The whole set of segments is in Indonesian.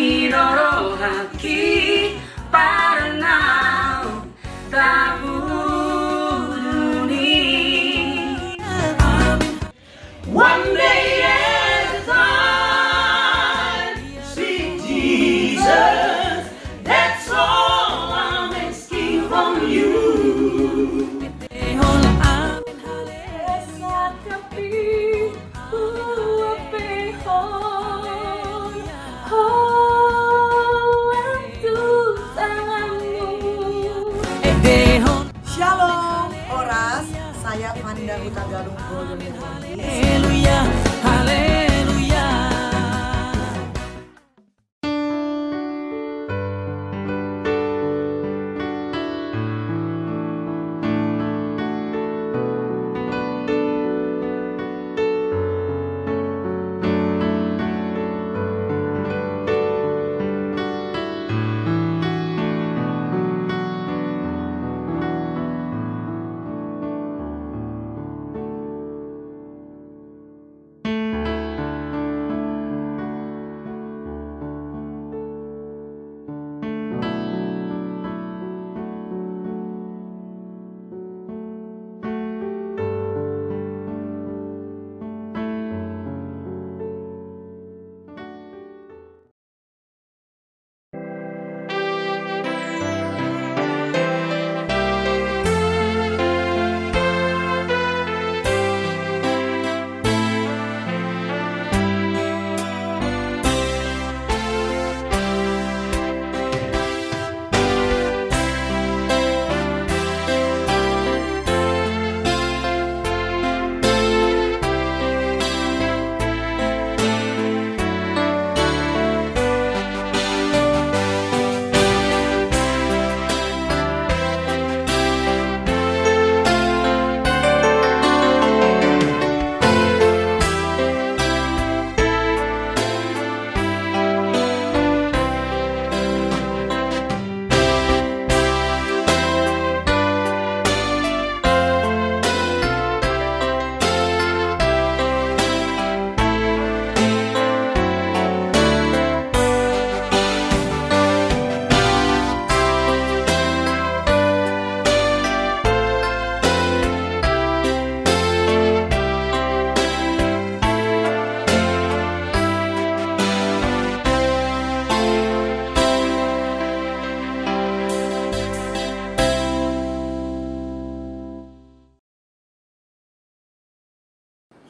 Minoro haki paranau tabuni. One day at a time, sweet Jesus, that's all I'm asking from you. Shalom, Oras. Saya Fanda Huta Galung Golden Mondi. Haleluya, haleluya.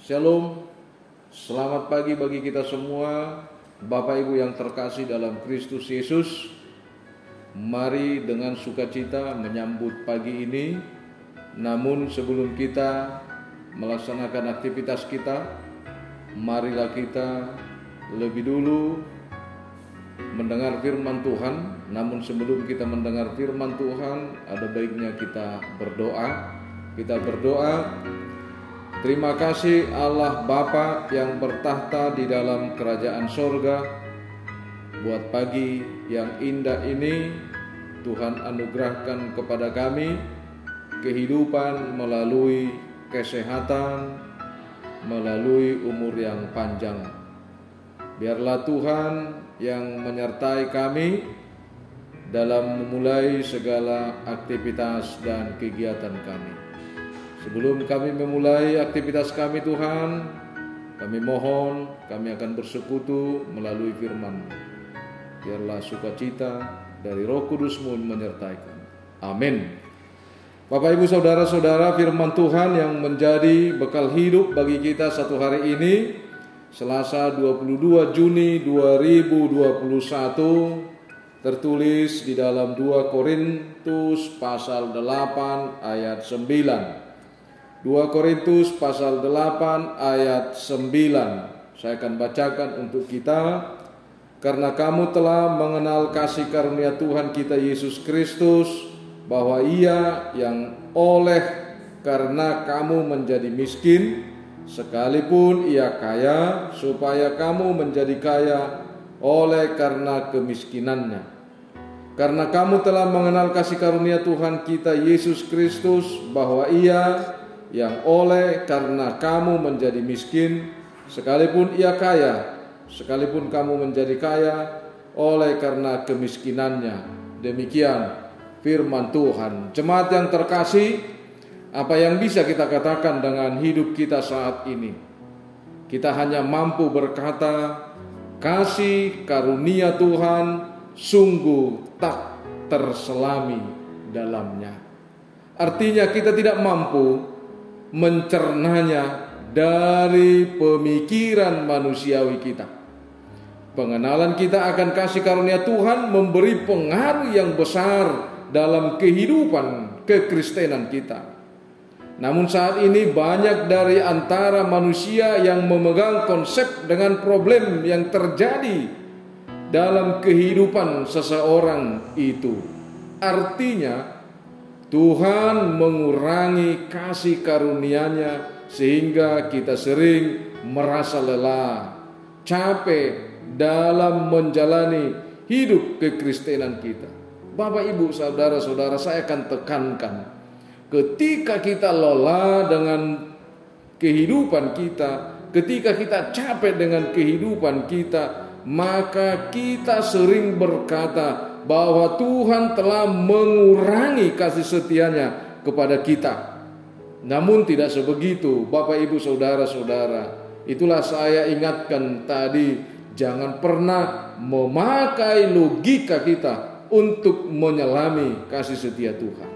Shalom, selamat pagi bagi kita semua, Bapak Ibu yang terkasih dalam Kristus Yesus. Mari dengan sukacita menyambut pagi ini. Namun sebelum kita melaksanakan aktivitas kita, marilah kita lebih dulu mendengar firman Tuhan. Namun sebelum kita mendengar firman Tuhan, ada baiknya kita berdoa. Kita berdoa. Terima kasih Allah Bapa yang bertahta di dalam kerajaan sorga. Buat pagi yang indah ini, Tuhan anugerahkan kepada kami kehidupan melalui kesehatan, melalui umur yang panjang. Biarlah Tuhan yang menyertai kami dalam memulai segala aktivitas dan kegiatan kami. Sebelum kami memulai aktivitas kami Tuhan, kami mohon kami akan bersekutu melalui firman. Biarlah sukacita dari Roh Kudus-Mu menyertai kami. Amin. Bapak Ibu Saudara-saudara, firman Tuhan yang menjadi bekal hidup bagi kita satu hari ini, Selasa 22 Juni 2021, tertulis di dalam 2 Korintus pasal 8 ayat 9. 2 Korintus pasal 8 ayat 9. Saya akan bacakan untuk kita. Karena kamu telah mengenal kasih karunia Tuhan kita Yesus Kristus, bahwa Ia yang oleh karena kamu menjadi miskin, sekalipun Ia kaya, supaya kamu menjadi kaya oleh karena kemiskinannya. Karena kamu telah mengenal kasih karunia Tuhan kita Yesus Kristus, bahwa Ia yang oleh karena kamu menjadi miskin, sekalipun Ia kaya, sekalipun kamu menjadi kaya oleh karena kemiskinannya. Demikian firman Tuhan. Jemaat yang terkasih, apa yang bisa kita katakan dengan hidup kita saat ini? Kita hanya mampu berkata, kasih karunia Tuhan sungguh tak terselami dalamnya. Artinya kita tidak mampu mencernanya dari pemikiran manusiawi kita. Pengenalan kita akan kasih karunia Tuhan memberi pengaruh yang besar dalam kehidupan kekristenan kita. Namun saat ini banyak dari antara manusia yang memegang konsep dengan problem yang terjadi dalam kehidupan seseorang itu. Artinya Tuhan mengurangi kasih karunia-Nya sehingga kita sering merasa lelah, capek dalam menjalani hidup kekristenan kita. Bapak, Ibu, saudara-saudara, saya akan tekankan, ketika kita lelah dengan kehidupan kita, ketika kita capek dengan kehidupan kita, maka kita sering berkata bahwa Tuhan telah mengurangi kasih setia-Nya kepada kita. Namun tidak sebegitu, Bapak, Ibu, saudara-saudara. Itulah saya ingatkan tadi, jangan pernah memakai logika kita untuk menyelami kasih setia Tuhan.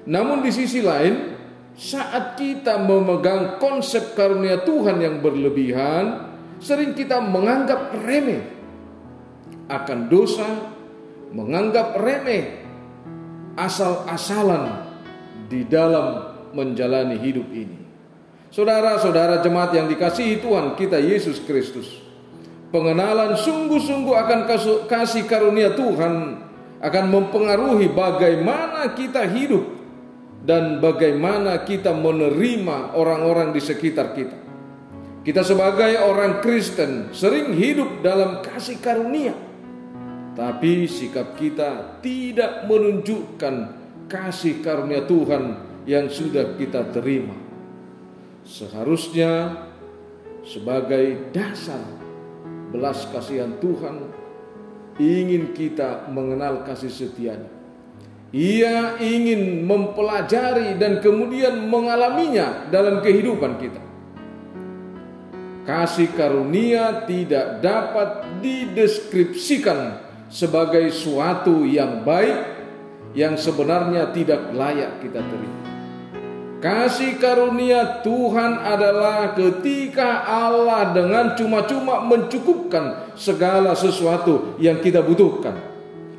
Namun di sisi lain, saat kita memegang konsep karunia Tuhan yang berlebihan, sering kita menganggap remeh akan dosa, menganggap remeh asal-asalan di dalam menjalani hidup ini. Saudara-saudara jemaat yang dikasihi Tuhan kita Yesus Kristus, pengenalan sungguh-sungguh akan kasih karunia Tuhan akan mempengaruhi bagaimana kita hidup dan bagaimana kita menerima orang-orang di sekitar kita. Kita sebagai orang Kristen sering hidup dalam kasih karunia, tapi sikap kita tidak menunjukkan kasih karunia Tuhan yang sudah kita terima. Seharusnya sebagai dasar belas kasihan Tuhan, ingin kita mengenal kasih setia-Nya. Ia ingin mempelajari dan kemudian mengalaminya dalam kehidupan kita. Kasih karunia tidak dapat dideskripsikan sebagai suatu yang baik yang sebenarnya tidak layak kita terima. Kasih karunia Tuhan adalah ketika Allah dengan cuma-cuma mencukupkan segala sesuatu yang kita butuhkan.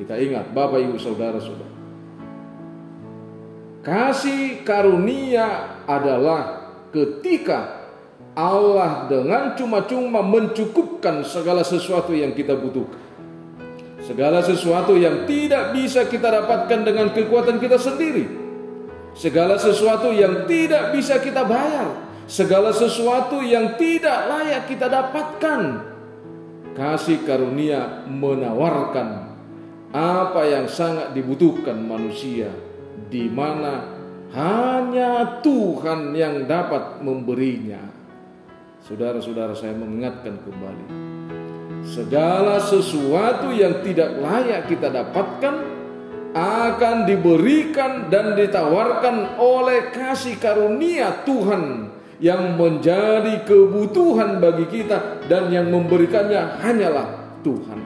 Kita ingat, Bapak, Ibu, saudara-saudara, kasih karunia adalah ketika Allah dengan cuma-cuma mencukupkan segala sesuatu yang kita butuhkan. Segala sesuatu yang tidak bisa kita dapatkan dengan kekuatan kita sendiri. Segala sesuatu yang tidak bisa kita bayar, segala sesuatu yang tidak layak kita dapatkan. Kasih karunia menawarkan apa yang sangat dibutuhkan manusia, di mana hanya Tuhan yang dapat memberinya. Saudara-saudara, saya mengingatkan kembali, segala sesuatu yang tidak layak kita dapatkan akan diberikan dan ditawarkan oleh kasih karunia Tuhan yang menjadi kebutuhan bagi kita, dan yang memberikannya hanyalah Tuhan.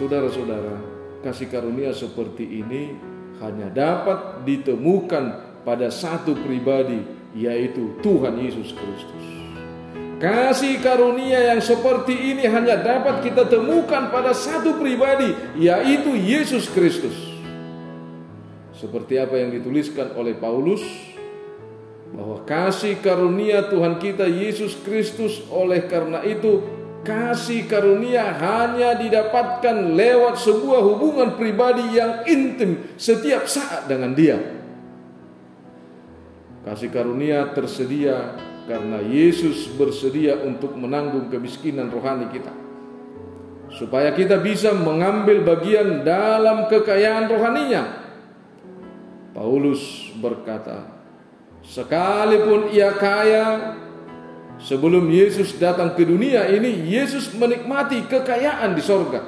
Saudara-saudara, kasih karunia seperti ini hanya dapat ditemukan pada satu pribadi, yaitu Tuhan Yesus Kristus. Kasih karunia yang seperti ini hanya dapat kita temukan pada satu pribadi, yaitu Yesus Kristus. Seperti apa yang dituliskan oleh Paulus, bahwa kasih karunia Tuhan kita Yesus Kristus, oleh karena itu kasih karunia hanya didapatkan lewat sebuah hubungan pribadi yang intim setiap saat dengan Dia. Kasih karunia tersedia karena Yesus bersedia untuk menanggung kemiskinan rohani kita, supaya kita bisa mengambil bagian dalam kekayaan rohaninya. Paulus berkata, sekalipun ia kaya, Sebelum Yesus datang ke dunia ini, Yesus menikmati kekayaan di sorga.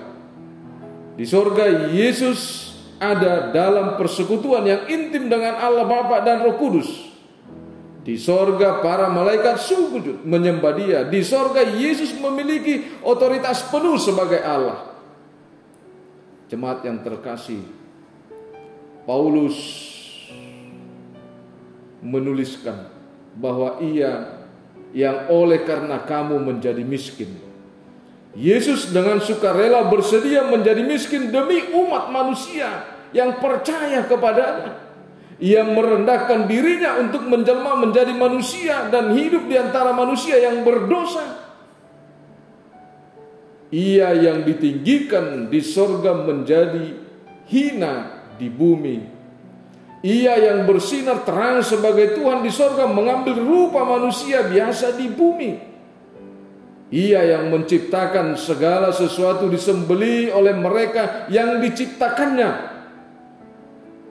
Di sorga Yesus ada dalam persekutuan yang intim dengan Allah Bapa dan Roh Kudus. Di sorga para malaikat sujud menyembah Dia. Di sorga Yesus memiliki otoritas penuh sebagai Allah. Jemaat yang terkasih, Paulus menuliskan bahwa ia yang oleh karena kamu menjadi miskin. Yesus dengan sukarela bersedia menjadi miskin demi umat manusia yang percaya kepadanya. Ia merendahkan dirinya untuk menjelma menjadi manusia dan hidup di antara manusia yang berdosa. Ia yang ditinggikan di sorga menjadi hina di bumi. Ia yang bersinar terang sebagai Tuhan di sorga mengambil rupa manusia biasa di bumi. Ia yang menciptakan segala sesuatu disembelih oleh mereka yang diciptakannya.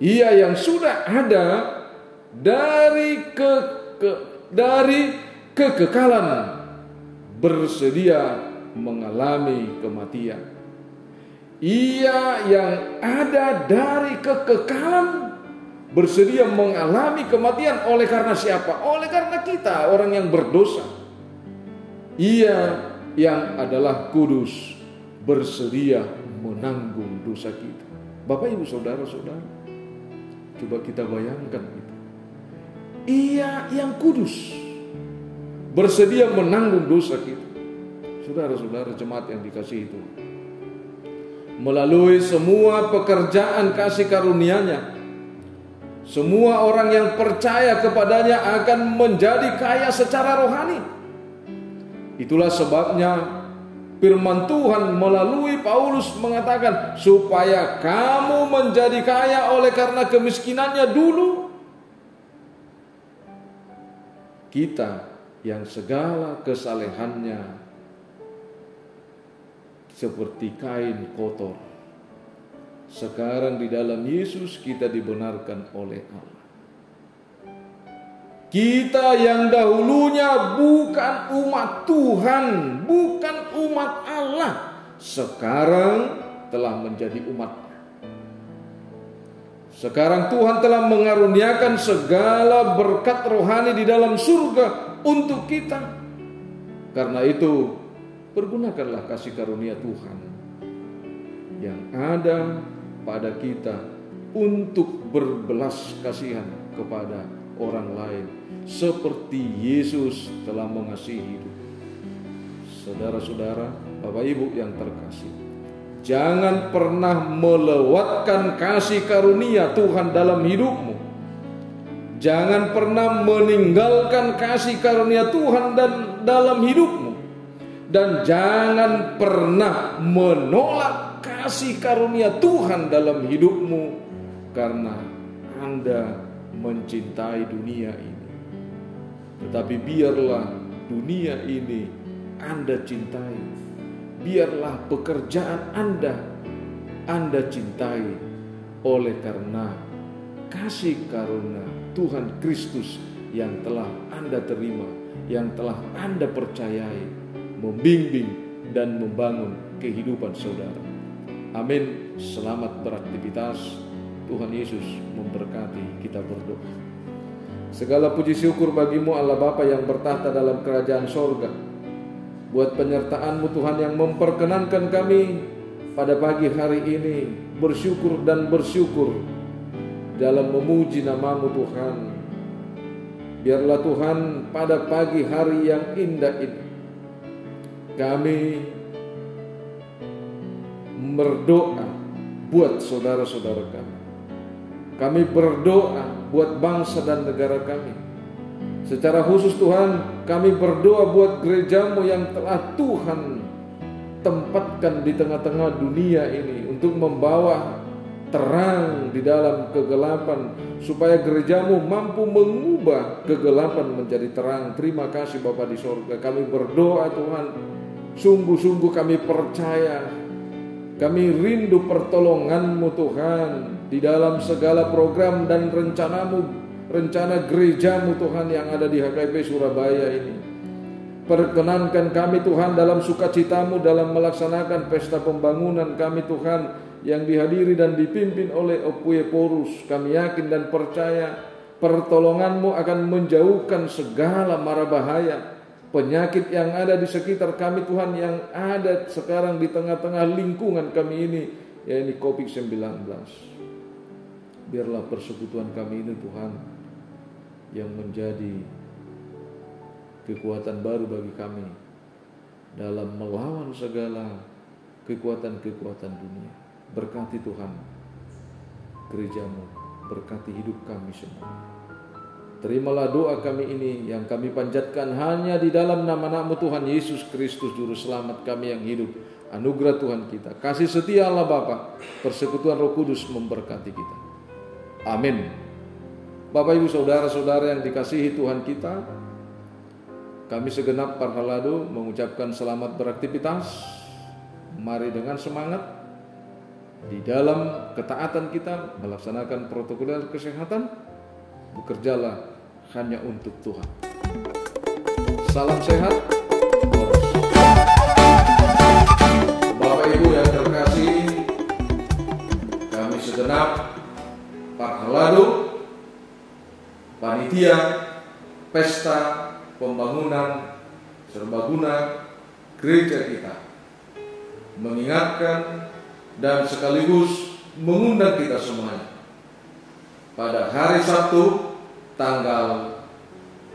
Ia yang sudah ada dari kekekalan bersedia mengalami kematian. Ia yang ada dari kekekalan bersedia mengalami kematian. Oleh karena siapa? Oleh karena kita, orang yang berdosa. Ia yang adalah kudus bersedia menanggung dosa kita. Bapak, ibu, saudara-saudara, coba kita bayangkan itu. Ia yang kudus bersedia menanggung dosa kita. Saudara-saudara jemaat yang dikasihi itu, melalui semua pekerjaan kasih karunia-Nya, semua orang yang percaya kepadanya akan menjadi kaya secara rohani. Itulah sebabnya firman Tuhan melalui Paulus mengatakan, supaya kamu menjadi kaya oleh karena kemiskinannya dulu. Kita yang segala kesalehannya seperti kain kotor, sekarang di dalam Yesus kita dibenarkan oleh Allah. Kita yang dahulunya bukan umat Tuhan, bukan umat Allah, sekarang telah menjadi umat-Nya. Sekarang Tuhan telah mengaruniakan segala berkat rohani di dalam surga untuk kita. Karena itu, pergunakanlah kasih karunia Tuhan yang ada pada kita untuk berbelas kasihan kepada orang lain, seperti Yesus telah mengasihi hidup. Saudara-saudara, Bapak Ibu yang terkasih, jangan pernah melewatkan kasih karunia Tuhan dalam hidupmu. Jangan pernah meninggalkan kasih karunia Tuhan dalam hidupmu. Dan jangan pernah menolak kasih karunia Tuhan dalam hidupmu karena Anda mencintai dunia ini. Tetapi biarlah dunia ini Anda cintai. Biarlah pekerjaan Anda cintai. Oleh karena kasih karunia Tuhan Kristus yang telah Anda terima, yang telah Anda percayai, membimbing dan membangun kehidupan saudara. Amin. Selamat beraktivitas. Tuhan Yesus memberkati. Kita berdoa. Segala puji syukur bagimu Allah Bapa yang bertahta dalam kerajaan sorga, buat penyertaan-Mu Tuhan yang memperkenankan kami pada pagi hari ini bersyukur dan bersyukur dalam memuji nama-Mu Tuhan. Biarlah Tuhan pada pagi hari yang indah ini kami berdoa buat saudara-saudara kami. Kami berdoa buat bangsa dan negara kami. Secara khusus Tuhan, kami berdoa buat gereja-Mu yang telah Tuhan tempatkan di tengah-tengah dunia ini untuk membawa terang di dalam kegelapan, supaya gereja-Mu mampu mengubah kegelapan menjadi terang. Terima kasih Bapa di sorga. Kami berdoa Tuhan, sungguh-sungguh kami percaya, kami rindu pertolongan-Mu Tuhan di dalam segala program dan rencana-Mu, rencana gereja-Mu Tuhan yang ada di HKP Surabaya ini. Perkenankan kami Tuhan dalam sukacitamu dalam melaksanakan pesta pembangunan kami Tuhan yang dihadiri dan dipimpin oleh Opueporus. Kami yakin dan percaya pertolonganmu akan menjauhkan segala mara bahaya, penyakit yang ada di sekitar kami Tuhan, yang ada sekarang di tengah-tengah lingkungan kami ini, yaitu COVID-19. Biarlah persekutuan kami ini Tuhan yang menjadi kekuatan baru bagi kami dalam melawan segala kekuatan-kekuatan dunia. Berkati Tuhan gerejamu, berkati hidup kami semua. Terimalah doa kami ini yang kami panjatkan hanya di dalam nama-Mu Tuhan Yesus Kristus Juru Selamat kami yang hidup. Anugerah Tuhan kita, kasih setia Allah Bapa, persekutuan Roh Kudus memberkati kita. Amin. Bapak Ibu Saudara-saudara yang dikasihi Tuhan kita, kami segenap Parhalado mengucapkan selamat beraktivitas. Mari dengan semangat di dalam ketaatan kita melaksanakan protokol kesehatan. Bekerjalah hanya untuk Tuhan. Salam sehat. Bapak Ibu yang terkasih, kami segenap Parhalado, panitia pesta pembangunan serbaguna gereja kita, mengingatkan dan sekaligus mengundang kita semuanya pada hari Sabtu tanggal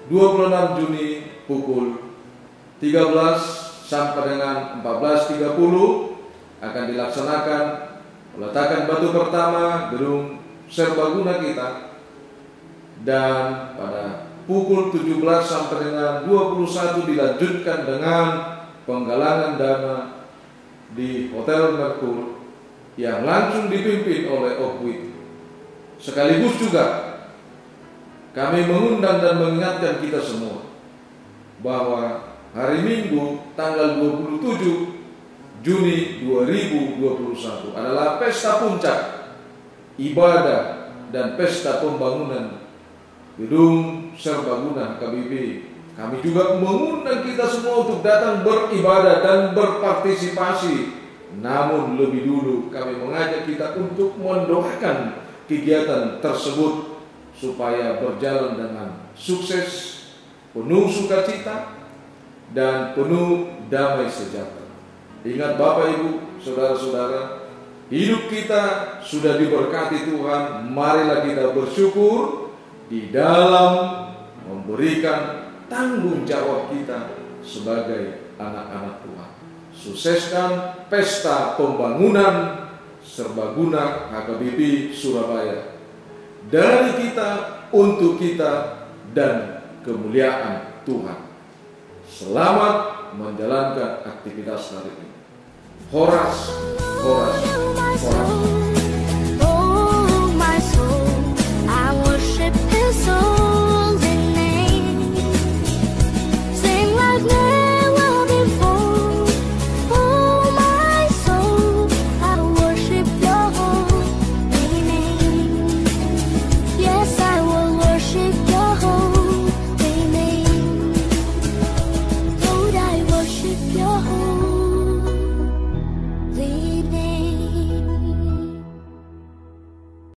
26 Juni pukul 13 sampai dengan 14.30 akan dilaksanakan peletakan batu pertama gedung serbaguna kita, dan pada pukul 17 sampai dengan 21 dilanjutkan dengan penggalangan dana di Hotel Merkur yang langsung dipimpin oleh Opuit. Sekaligus juga kami mengundang dan mengingatkan kita semua bahwa hari Minggu tanggal 27 Juni 2021 adalah pesta puncak ibadah dan pesta pembangunan gedung serbaguna KBP. Kami juga mengundang kita semua untuk datang beribadah dan berpartisipasi. Namun lebih dulu kami mengajak kita untuk mendoakan kegiatan tersebut supaya berjalan dengan sukses, penuh sukacita, dan penuh damai sejahtera. Ingat Bapak Ibu, Saudara-saudara, hidup kita sudah diberkati Tuhan. Marilah kita bersyukur di dalam memberikan tanggung jawab kita sebagai anak-anak Tuhan. Sukseskan pesta pembangunan serbaguna HKBP Surabaya, dari kita, untuk kita, dan kemuliaan Tuhan. Selamat menjalankan aktivitas hari ini. Horas, horas.